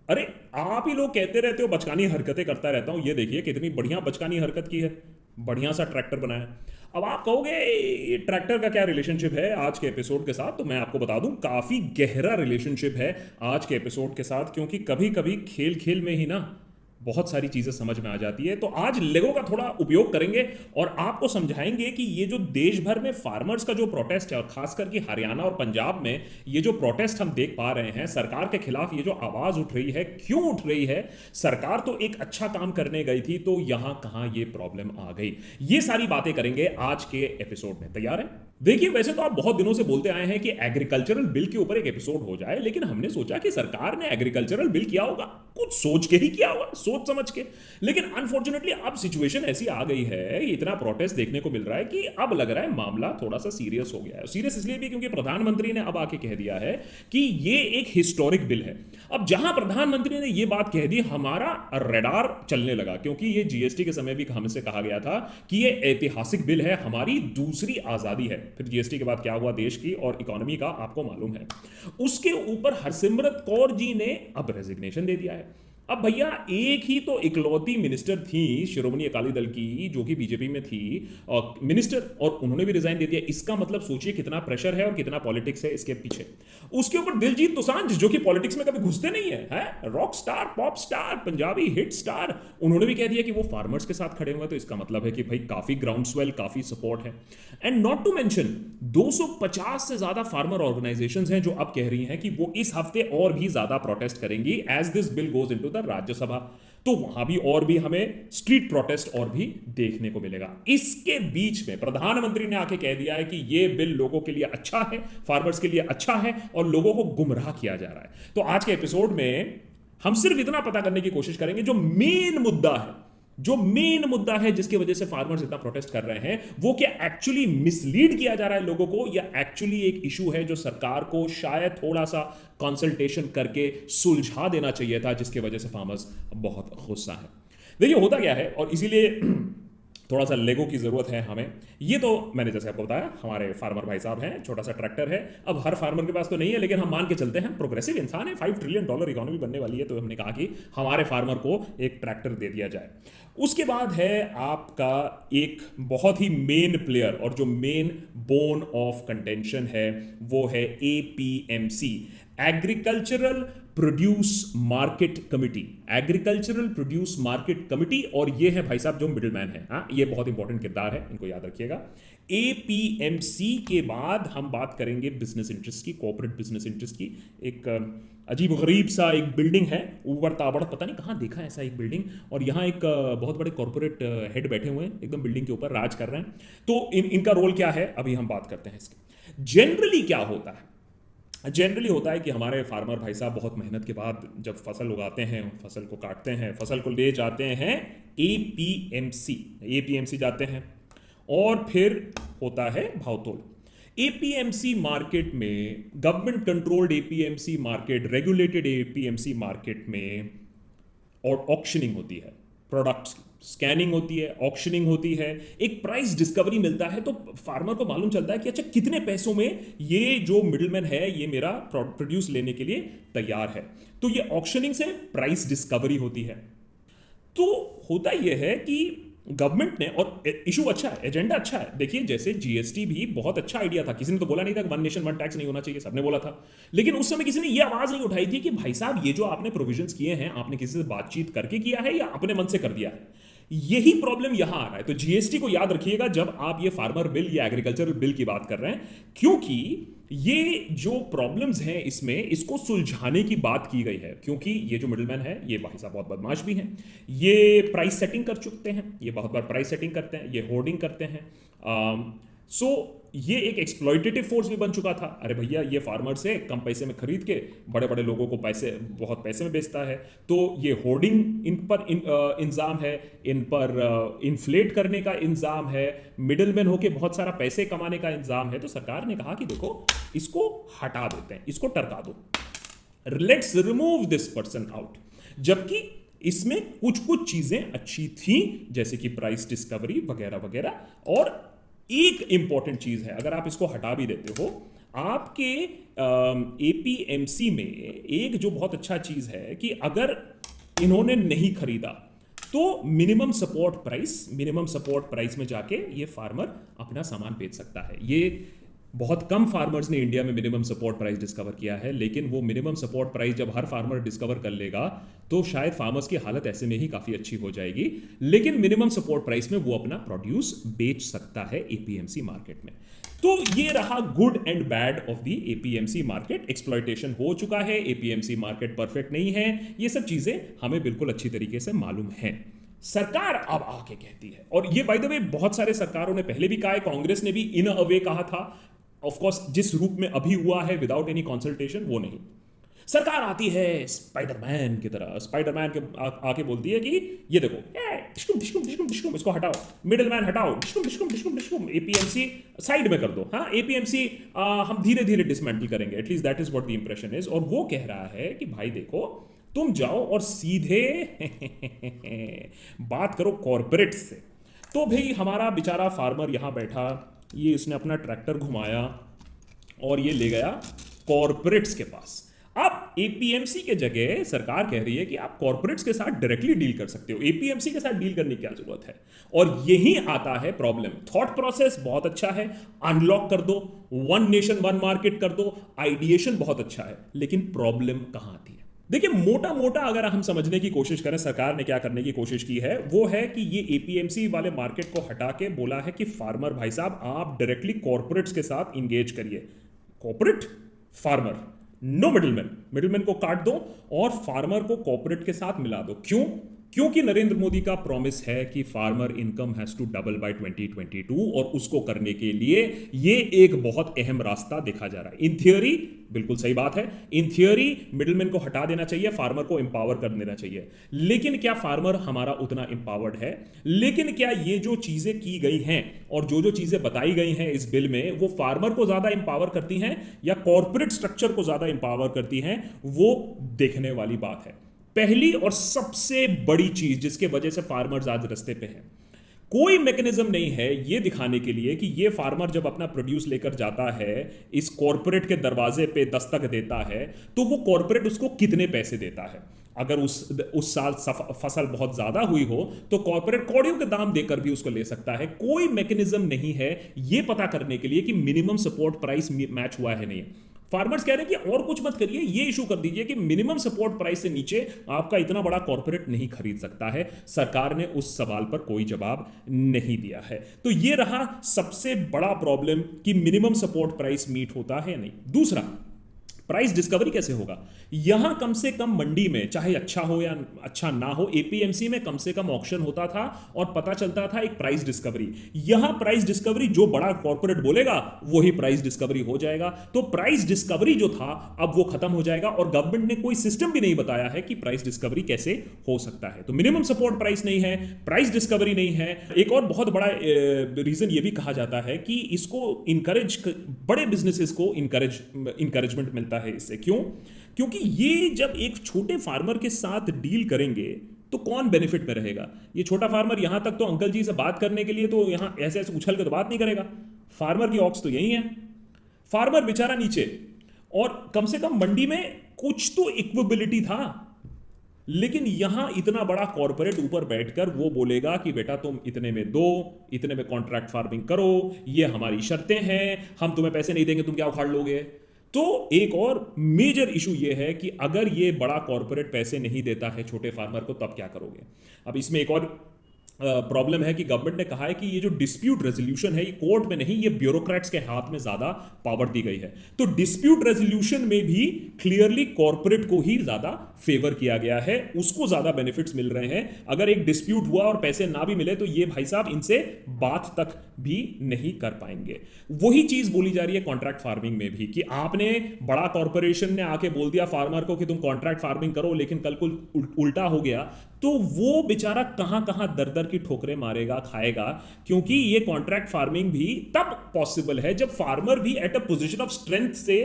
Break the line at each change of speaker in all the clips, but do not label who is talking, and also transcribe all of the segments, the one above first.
अरे, आप ही लोग कहते रहते हो बचकानी हरकतें करता रहता हूं, ये देखिए कितनी बढ़िया बचकानी हरकत की है। बढ़िया सा ट्रैक्टर बनाया। अब आप कहोगे ये ट्रैक्टर का क्या रिलेशनशिप है आज के एपिसोड के साथ, तो मैं आपको बता दूं काफी गहरा रिलेशनशिप है आज के एपिसोड के साथ, क्योंकि कभी कभी खेल खेल में ही ना बहुत सारी चीजें समझ में आ जाती है। तो आज लेगो का थोड़ा उपयोग करेंगे और आपको समझाएंगे कि ये जो देश भर में फार्मर्स का जो प्रोटेस्ट है, और खासकर कि हरियाणा और पंजाब में ये जो प्रोटेस्ट हम देख पा रहे हैं सरकार के खिलाफ, ये जो आवाज उठ रही है, क्यों उठ रही है। सरकार तो एक अच्छा काम करने गई थी, तो यहां कहां ये प्रॉब्लम आ गई। ये सारी बातें करेंगे आज के एपिसोड में। तैयार है? देखिए, वैसे तो आप बहुत दिनों से बोलते आए हैं कि एग्रीकल्चरल बिल के ऊपर एक एपिसोड हो जाए, लेकिन हमने सोचा कि सरकार ने एग्रीकल्चरल बिल किया होगा, कुछ सोच के ही किया होगा, सोच समझ के। लेकिन अनफॉर्चुनेटली अब सिचुएशन ऐसी आ गई है, इतना प्रोटेस्ट देखने को मिल रहा है कि अब लग रहा है मामला थोड़ा सा सीरियस हो गया है। सीरियस इसलिए भी क्योंकि प्रधानमंत्री ने अब आके कह दिया है कि ये एक हिस्टोरिक बिल है। अब जहां प्रधानमंत्री ने ये बात कह दी, हमारा रडार चलने लगा, क्योंकि ये जीएसटी के समय भी हमसे कहा गया था कि ये ऐतिहासिक बिल है, हमारी दूसरी आजादी है। फिर जीएसटी के बाद क्या हुआ देश की और इकोनॉमी का आपको मालूम है। उसके ऊपर हरसिमरत कौर जी ने अब रेजिग्नेशन दे दिया है। अब भैया एक ही तो इकलौती मिनिस्टर थी शिरोमणि अकाली दल की, जो कि बीजेपी में थी और मिनिस्टर, और उन्होंने भी रिजाइन दे दिया। इसका मतलब सोचिए कितना प्रेशर है और कितना पॉलिटिक्स है इसके पीछे। उसके ऊपर दिलजीत दोसांझ, जो कि पॉलिटिक्स में कभी घुसते नहीं है, rock star, pop star, Punjabi hit star, उन्होंने भी कह दिया कि वो फार्मर्स के साथ खड़े हुए। तो इसका मतलब है कि भाई काफी ग्राउंड स्वेल, काफी सपोर्ट है। एंड नॉट टू मेंशन 250 से ज्यादा फार्मर ऑर्गेनाइजेशंस हैं जो अब कह रही हैं कि वो इस हफ्ते और भी ज्यादा प्रोटेस्ट करेंगी as this bill goes into the Rajya Sabha. तो वहां भी और भी हमें स्ट्रीट प्रोटेस्ट और भी देखने को मिलेगा। इसके बीच में प्रधानमंत्री ने आके कह दिया है कि यह बिल लोगों के लिए अच्छा है, फार्मर्स के लिए अच्छा है, और लोगों को गुमराह किया जा रहा है। तो आज के एपिसोड में हम सिर्फ इतना पता करने की कोशिश करेंगे जो मेन मुद्दा है, जो मेन मुद्दा है जिसकी वजह से फार्मर्स इतना प्रोटेस्ट कर रहे हैं, वो क्या एक्चुअली मिसलीड किया जा रहा है लोगों को, या एक्चुअली एक इशू है जो सरकार को शायद थोड़ा सा कंसल्टेशन करके सुलझा देना चाहिए था, जिसकी वजह से फार्मर्स बहुत गुस्सा है। देखिए होता क्या है, और इसीलिए थोड़ा सा लेगो की ज़रूरत है हमें। ये तो मैंने जैसे आपको बताया हमारे फार्मर भाई साहब हैं, छोटा सा ट्रैक्टर है। अब हर फार्मर के पास तो नहीं है, लेकिन हम मान के चलते हैं प्रोग्रेसिव इंसान है, $5 ट्रिलियन इकोनॉमी बनने वाली है, तो हमने कहा कि हमारे फार्मर को एक ट्रैक्टर दे दिया जाए। उसके बाद है आपका एक बहुत ही मेन प्लेयर, और जो मेन बोन ऑफ कंटेंशन है वो है APMC, agricultural produce market committee. Agricultural produce market committee, और ये है भाई साहब जो मिडिलमैन है। हाँ, ये बहुत इंपॉर्टेंट किरदार है, इनको याद रखिएगा। एपीएमसी के बाद हम बात करेंगे बिजनेस इंटरेस्ट की, कॉर्पोरेट बिजनेस इंटरेस्ट की। एक अजीब गरीब सा एक बिल्डिंग है, ऊपर ताबड़, पता नहीं कहाँ देखा ऐसा एक बिल्डिंग, और यहाँ एक बहुत बड़े कॉर्पोरेट हेड बैठे हुए हैं, एकदम बिल्डिंग के ऊपर राज कर रहे हैं। तो इनका रोल क्या है अभी हम बात करते हैं इसके। जनरली क्या होता है, जनरली होता है कि हमारे फार्मर भाई साहब बहुत मेहनत के बाद जब फसल उगाते हैं, फसल को काटते हैं, फसल को ले जाते हैं एपीएमसी, एपीएमसी जाते हैं, और फिर होता है भावतोल। एपीएमसी मार्केट में, government controlled APMC market, regulated APMC market में और ऑक्शनिंग होती है, प्रोडक्ट्स की स्कैनिंग होती है, ऑक्शनिंग होती है, एक प्राइस डिस्कवरी मिलता है। तो फार्मर को मालूम चलता है कि अच्छा कितने पैसों में ये जो मिडिलमैन है ये मेरा प्रोड्यूस लेने के लिए तैयार है। तो ये ऑक्शनिंग से प्राइस डिस्कवरी होती है। तो होता यह है कि गवर्नमेंट ने, और इशू अच्छा है, एजेंडा अच्छा है। देखिए जैसे जीएसटी भी बहुत अच्छा आइडिया था, किसी ने तो बोला नहीं था कि वन नेशन वन टैक्स नहीं होना चाहिए, सबने बोला था। लेकिन उस समय किसी ने ये आवाज नहीं उठाई थी कि भाई साहब ये जो आपने प्रोविजंस किए हैं, आपने किसी से बातचीत करके किया है या अपने मन से कर दिया है। यही प्रॉब्लम यहां आ रहा है। तो जीएसटी को याद रखिएगा जब आप ये फार्मर बिल या एग्रीकल्चरल बिल की बात कर रहे हैं, क्योंकि ये जो प्रॉब्लम्स हैं इसमें, इसको सुलझाने की बात की गई है। क्योंकि ये जो मिडिलमैन है ये भाई साहब बहुत बदमाश भी हैं, ये प्राइस सेटिंग कर चुके हैं, ये बहुत बार प्राइस सेटिंग करते हैं, ये होर्डिंग करते हैं। सो ये एक एक्सप्लॉइटेटिव फोर्स भी बन चुका था। अरे भैया ये फार्मर से कम पैसे में खरीद के बड़े बड़े लोगों को बहुत पैसे में बेचता है, तो ये होर्डिंग इन पर इंजाम है, इन पर इन्फ्लेट करने का इंजाम है, मिडिलमैन होके बहुत सारा पैसे कमाने का इंजाम है। तो सरकार ने कहा कि देखो इसको हटा देते हैं, इसको टरका दो, let's remove this person out. जबकि इसमें कुछ कुछ चीजें अच्छी थी, जैसे कि प्राइस डिस्कवरी वगैरह वगैरह। और एक इंपॉर्टेंट चीज है, अगर आप इसको हटा भी देते हो, आपके एपीएमसी में एक जो बहुत अच्छा चीज है कि अगर इन्होंने नहीं खरीदा तो मिनिमम सपोर्ट प्राइस में जाके ये फार्मर अपना सामान बेच सकता है। ये बहुत कम फार्मर्स ने इंडिया में मिनिमम सपोर्ट प्राइस डिस्कवर किया है, लेकिन वो मिनिमम सपोर्ट प्राइस जब हर फार्मर डिस्कवर कर लेगा तो शायद फार्मर्स की हालत ऐसे में ही काफी अच्छी हो जाएगी। लेकिन मिनिमम सपोर्ट प्राइस में वो अपना प्रोड्यूस बेच सकता है एपीएमसी मार्केट में। तो ये रहा good and bad of the APMC market. Exploitation हो चुका है, एपीएमसी मार्केट परफेक्ट नहीं है, ये सब चीजें हमें बिल्कुल अच्छी तरीके से मालूम है। सरकार अब आके कहती है, और ये बाय द वे बहुत सारे सरकारों ने पहले भी कहा है, कांग्रेस ने भी इन अ वे कहा था, ऑफ कोर्स जिस रूप में अभी हुआ है विदाउट एनी कंसल्टेशन वो नहीं। सरकार आती है स्पाइडरमैन की तरह, स्पाइडरमैन के आके बोलती है कि ये देखो, डिशकुम डिशकुम डिशकुम डिशकुम, इसको हटाओ, मिडिलमैन हटाओ, डिशकुम डिशकुम डिशकुम डिशकुम, एपीएमसी साइड में कर दो। हाँ, एपीएमसी हम धीरे धीरे डिसमेंटल करेंगे, at least that is what the impression is. और वो कह रहा है कि भाई देखो, तुम जाओ और सीधे बात करो कॉर्पोरेट से। तो भाई हमारा बेचारा फार्मर यहां बैठा, ये इसने अपना ट्रैक्टर घुमाया और ये ले गया कॉर्पोरेट्स के पास। अब एपीएमसी के जगह सरकार कह रही है कि आप कॉर्पोरेट्स के साथ डायरेक्टली डील कर सकते हो, एपीएमसी के साथ डील करने की क्या जरूरत है। और यही आता है प्रॉब्लम। थॉट प्रोसेस बहुत अच्छा है, अनलॉक कर दो, वन नेशन वन मार्केट कर दो, आइडिएशन बहुत अच्छा है, लेकिन प्रॉब्लम कहां आती है? देखिए, मोटा मोटा अगर हम समझने की कोशिश करें सरकार ने क्या करने की कोशिश की है, वो है कि ये एपीएमसी वाले मार्केट को हटा के बोला है कि फार्मर भाई साहब आप डायरेक्टली कॉर्पोरेट्स के साथ इंगेज करिए। Corporate, farmer, no middleman, middleman को काट दो और फार्मर को कॉर्पोरेट के साथ मिला दो। क्यों? क्योंकि नरेंद्र मोदी का प्रॉमिस है कि farmer income has to double by 2022, और उसको करने के लिए ये एक बहुत अहम रास्ता देखा जा रहा है। इन थियोरी बिल्कुल सही बात है, इन थियोरी मिडिलमैन को हटा देना चाहिए, फार्मर को एम्पावर कर देना चाहिए। लेकिन क्या फार्मर हमारा उतना एम्पावर्ड है? लेकिन क्या ये जो चीजें की गई हैं और जो चीजें बताई गई हैं इस बिल में, वो फार्मर को ज्यादा एम्पावर करती हैं या कॉर्पोरेट स्ट्रक्चर को ज्यादा एम्पावर करती हैं? वो देखने वाली बात है। पहली और सबसे बड़ी चीज जिसके वजह से फार्मर्स आज रास्ते पे हैं, कोई मैकेनिज्म नहीं है ये दिखाने के लिए कि ये फार्मर जब अपना प्रोड्यूस लेकर जाता है, इस कॉर्पोरेट के दरवाजे पे दस्तक देता है, तो वो कॉर्पोरेट उसको कितने पैसे देता है। अगर उस साल फसल बहुत ज्यादा हुई हो तो कॉर्पोरेट कौड़ियों के दाम देकर भी उसको ले सकता है। कोई मैकेनिज्म नहीं है ये पता करने के लिए कि मिनिमम सपोर्ट प्राइस मैच हुआ है नहीं। फार्मर्स कह रहे हैं कि और कुछ मत करिए, ये इशू कर दीजिए कि मिनिमम सपोर्ट प्राइस से नीचे आपका इतना बड़ा कॉर्पोरेट नहीं खरीद सकता है। सरकार ने उस सवाल पर कोई जवाब नहीं दिया है। तो ये रहा सबसे बड़ा प्रॉब्लम कि मिनिमम सपोर्ट प्राइस मीट होता है या नहीं। दूसरा, प्राइस डिस्कवरी कैसे होगा? यहां कम से कम मंडी में, चाहे अच्छा हो या अच्छा ना हो, एपीएमसी में कम से कम ऑक्शन होता था और पता चलता था एक प्राइस डिस्कवरी। यहां प्राइस डिस्कवरी जो बड़ा कॉर्पोरेट बोलेगा वही प्राइस डिस्कवरी हो जाएगा। तो प्राइस डिस्कवरी जो था अब वो खत्म हो जाएगा, और गवर्नमेंट ने कोई सिस्टम भी नहीं बताया है कि प्राइस डिस्कवरी कैसे हो सकता है। तो मिनिमम सपोर्ट प्राइस नहीं है, प्राइस डिस्कवरी नहीं है। एक और बहुत बड़ा रीजन ये भी कहा जाता है कि इसको इनकरेज, बड़े बिजनेसेस को इनकरेजमेंट मिलता है इससे। क्यों? क्योंकि ये जब एक छोटे फार्मर के साथ डील करेंगे तो कौन बेनिफिट में रहेगा? ये छोटा फार्मर यहां तक तो अंकल जी से बात करने के लिए तो यहां ऐसे ऐसे उछल कर तो बात नहीं करेगा। फार्मर की ऑक्स तो यही है, फार्मर बेचारा नीचे, और कम से कम मंडी में कुछ तो इक्विबिलिटी था। लेकिन यहां इतना बड़ा कॉर्पोरेट ऊपर बैठकर वो बोलेगा कि बेटा तुम इतने में दो, इतने में कॉन्ट्रैक्ट फार्मिंग करो, ये हमारी शर्तें हैं, हम तुम्हें पैसे नहीं देंगे, तुम क्या उखाड़ लोगे? तो एक और मेजर इशू ये है कि अगर ये बड़ा कॉर्पोरेट पैसे नहीं देता है छोटे फार्मर को, तब क्या करोगे? अब इसमें एक और प्रॉब्लम है कि गवर्नमेंट ने कहा है कि ये जो डिस्प्यूट रेजोल्यूशन है ये कोर्ट में नहीं, ये ब्यूरोक्रेट्स के हाथ में ज्यादा पावर दी गई है। तो डिस्प्यूट रेजोल्यूशन में भी क्लियरली कॉर्पोरेट को ही ज्यादा फेवर किया गया है, उसको ज्यादा बेनिफिट्स मिल रहे हैं। अगर एक डिस्प्यूट हुआ और पैसे ना भी मिले तो ये भाई साहब इनसे बात तक भी नहीं कर पाएंगे। वही चीज बोली जा रही है कॉन्ट्रैक्ट फार्मिंग में भी कि आपने, बड़ा कॉर्पोरेशन ने आके बोल दिया फार्मर को कि तुम कॉन्ट्रैक्ट फार्मिंग करो, लेकिन कल को उल्टा हो गया तो वो बेचारा कहां कहां दर दर की ठोकरें मारेगा, खाएगा। क्योंकि ये कॉन्ट्रैक्ट फार्मिंग भी तब पॉसिबल है जब फार्मर भी at a position of strength से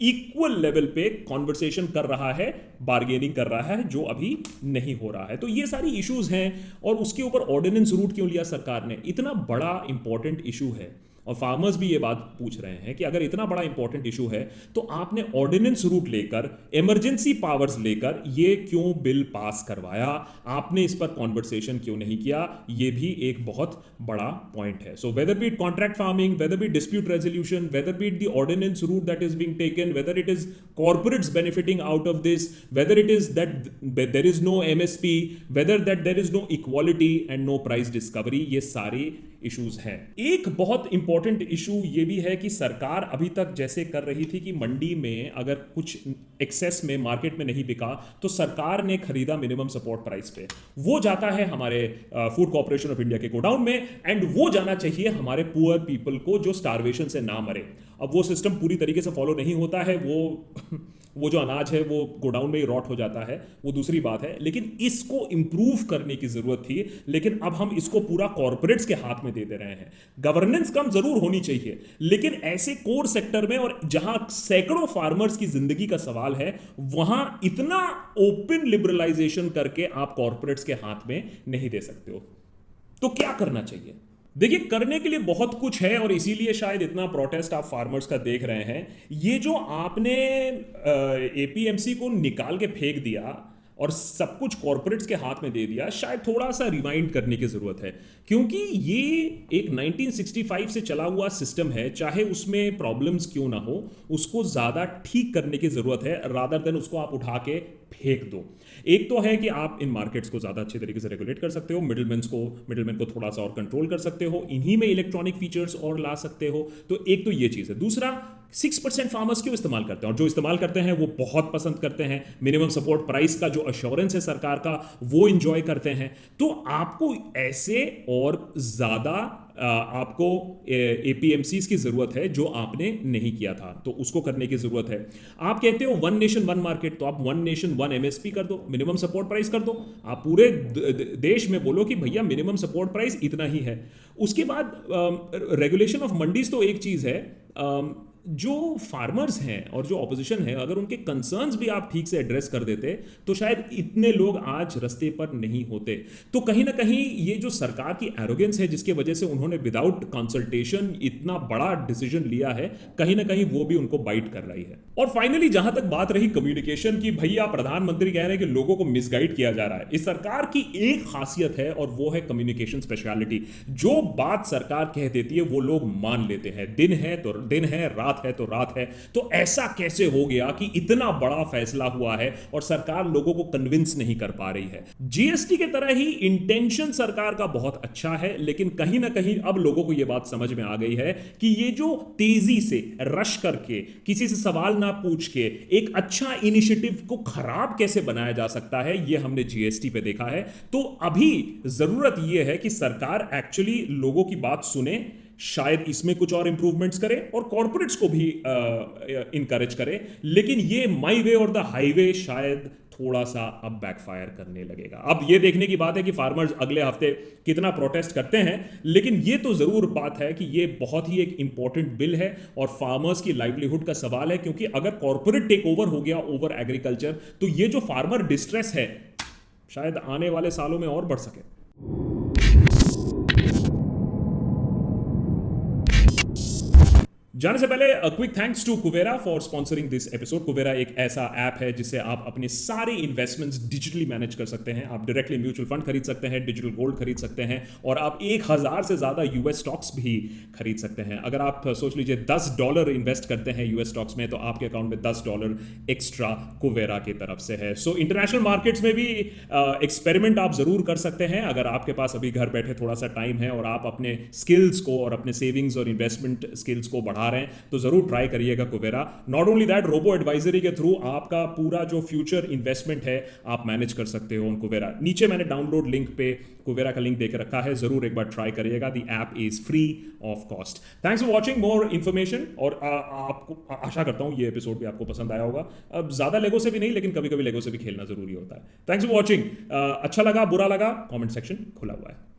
इक्वल लेवल पे कॉन्वर्सेशन कर रहा है, बार्गेनिंग कर रहा है, जो अभी नहीं हो रहा है। तो ये सारी इश्यूज हैं, और उसके ऊपर ऑर्डिनेंस रूट क्यों लिया सरकार ने? इतना बड़ा इंपॉर्टेंट इशू है, और फार्मर्स भी ये बात पूछ रहे हैं कि अगर इतना बड़ा इंपॉर्टेंट इशू है तो आपने ऑर्डिनेंस रूट लेकर, इमरजेंसी पावर्स लेकर ये क्यों बिल पास करवाया, आपने इस पर कॉन्वर्सेशन क्यों नहीं किया, ये भी एक बहुत बड़ा पॉइंट है. So whether be it contract farming, whether be dispute resolution, whether be it the ordinance route that is being taken, whether it is corporates benefiting out of this, whether it is that there is no MSP, whether that there is no equality and no price discovery, ये सारे issues हैं. एक बहुत important issue ये भी है कि सरकार अभी तक जैसे कर रही थी कि मंडी में अगर कुछ एक्सेस में मार्केट में नहीं बिका तो सरकार ने खरीदा मिनिमम सपोर्ट प्राइस पे, वो जाता है हमारे फूड कॉर्पोरेशन ऑफ इंडिया के गोडाउन में, एंड वो जाना चाहिए हमारे पुअर पीपल को जो स्टारवेशन से ना मरे. अब वो सिस्टम पूरी तरीके से फॉलो नहीं होता है, वो जो अनाज है वो गोडाउन में ही रॉट हो जाता है, वो दूसरी बात है. लेकिन इसको इंप्रूव करने की जरूरत थी, लेकिन अब हम इसको पूरा कॉर्पोरेट्स के हाथ में दे दे रहे हैं. गवर्नेंस कम जरूर होनी चाहिए, लेकिन ऐसे कोर सेक्टर में और जहां सैकड़ों फार्मर्स की जिंदगी का सवाल है, वहां इतना ओपन लिबरलाइजेशन करके आप कॉर्पोरेट्स के हाथ में नहीं दे सकते हो. तो क्या करना चाहिए? देखिए, करने के लिए बहुत कुछ है और इसीलिए शायद इतना प्रोटेस्ट आप फार्मर्स का देख रहे हैं. ये जो आपने एपीएमसी को निकाल के फेंक दिया और सब कुछ कॉर्पोरेट्स के हाथ में दे दिया, शायद थोड़ा सा रिवाइंड करने की जरूरत है, क्योंकि ये एक 1965 से चला हुआ सिस्टम है. चाहे उसमें प्रॉब्लम्स क्यों ना हो, उसको ज्यादा ठीक करने की जरूरत है, रादर देन उसको आप उठा के फेंक दो. एक तो है कि आप इन मार्केट्स को ज्यादा अच्छे तरीके से रेगुलेट कर सकते हो, मिडिलमैन को थोड़ा सा और कंट्रोल कर सकते हो, इन्हीं में इलेक्ट्रॉनिक फीचर्स और ला सकते हो. तो एक तो ये चीज है. दूसरा, 6% फार्मर्स क्यों इस्तेमाल करते हैं, और जो इस्तेमाल करते हैं वो बहुत पसंद करते हैं. मिनिमम सपोर्ट प्राइस का जो अश्योरेंस है सरकार का, वो इंजॉय करते हैं. तो आपको ऐसे और ज्यादा आपको एपीएमसीज की जरूरत है जो आपने नहीं किया था, तो उसको करने की जरूरत है. आप कहते हो वन नेशन वन मार्केट, तो आप वन नेशन वन एमएसपी कर दो, मिनिमम सपोर्ट प्राइस कर दो. आप पूरे देश में बोलो कि भैया मिनिमम सपोर्ट प्राइस इतना ही है. उसके बाद रेगुलेशन ऑफ मंडीज तो एक चीज है. जो फार्मर्स हैं और जो ऑपोजिशन है, अगर उनके कंसर्न्स भी आप ठीक से एड्रेस कर देते तो शायद इतने लोग आज रस्ते पर नहीं होते. तो कहीं ना कहीं ये जो सरकार की एरोगेंस है, जिसके वजह से उन्होंने विदाउट कंसल्टेशन इतना बड़ा डिसीजन लिया है, कहीं ना कहीं वो भी उनको बाइट कर रही है. और फाइनली जहां तक बात रही कम्युनिकेशन की, भैया प्रधानमंत्री कह रहे हैं कि लोगों को मिसगाइड किया जा रहा है. इस सरकार की एक खासियत है और वो है कम्युनिकेशन स्पेशलिटी. जो बात सरकार कह देती है वो लोग मान लेते हैं. दिन है तो दिन है, रात है तो रात है. तो ऐसा कैसे हो गया कि इतना बड़ा फैसला हुआ है और सरकार लोगों को कन्विंस नहीं कर पा रही है? जीएसटी के तरह ही इंटेंशन सरकार का बहुत अच्छा है, लेकिन कहीं ना कहीं अब लोगों को यह बात समझ में आ गई है कि ये जो तेजी से रश करके, किसी से सवाल ना पूछ के एक अच्छा इनिशिएटिव को खराब कैसे बनाया जा सकता है, यह हमने जीएसटी पे देखा है. तो अभी जरूरत यह है कि सरकार एक्चुअली लोगों की बात सुने, शायद इसमें कुछ और इंप्रूवमेंट्स करे और कॉर्पोरेट्स को भी इनकरेज करे. लेकिन ये माई वे और द हाईवे शायद थोड़ा सा अब बैकफायर करने लगेगा. अब ये देखने की बात है कि फार्मर्स अगले हफ्ते कितना प्रोटेस्ट करते हैं, लेकिन ये तो जरूर बात है कि ये बहुत ही एक इंपॉर्टेंट बिल है और फार्मर्स की लाइवलीहुड का सवाल है. क्योंकि अगर कॉर्पोरेट टेक ओवर हो गया ओवर एग्रीकल्चर, तो ये जो फार्मर डिस्ट्रेस है शायद आने वाले सालों में और बढ़ सके. जाने से पहले quick thanks to Kuvera for sponsoring this episode. Kuvera एक ऐसा ऐप है जिससे आप अपने सारे इन्वेस्टमेंट्स डिजिटली मैनेज कर सकते हैं. आप डायरेक्टली म्यूचुअल फंड खरीद सकते हैं, डिजिटल गोल्ड खरीद सकते हैं और आप 1000 से ज्यादा यूएस स्टॉक्स भी खरीद सकते हैं. अगर आप सोच लीजिए $10 इन्वेस्ट करते हैं यूएस स्टॉक्स में, तो आपके अकाउंट में $10 एक्स्ट्रा कुवेरा की तरफ से है. सो इंटरनेशनल मार्केट्स में भी एक्सपेरिमेंट आप जरूर कर सकते हैं अगर आपके पास अभी घर बैठे थोड़ा सा टाइम है और आप अपने स्किल्स को और अपने सेविंग्स और इन्वेस्टमेंट स्किल्स को बढ़ा रहे हैं, तो जरूर ट्राई करिएगा Kuvera. Not only that, robo advisory के थ्रू आपका पूरा जो फ्यूचर इन्वेस्टमेंट है आप मैनेज कर सकते हो ऑन कुवेरा. नीचे मैंने डाउनलोड लिंक पे कुवेरा का लिंक देकर रखा है, जरूर एक बार ट्राई करिएगा. The app is free of cost. Thanks for watching more information. और आपको आशा करता हूं ये एपिसोड भी आपको पसंद आया होगा. अब ज्यादा लेगो से भी नहीं, लेकिन कभी कभी लेगो से भी खेलना जरूरी होता है. Thanks for watching. अच्छा लगा, बुरा लगा, कॉमेंट सेक्शन खुला हुआ है.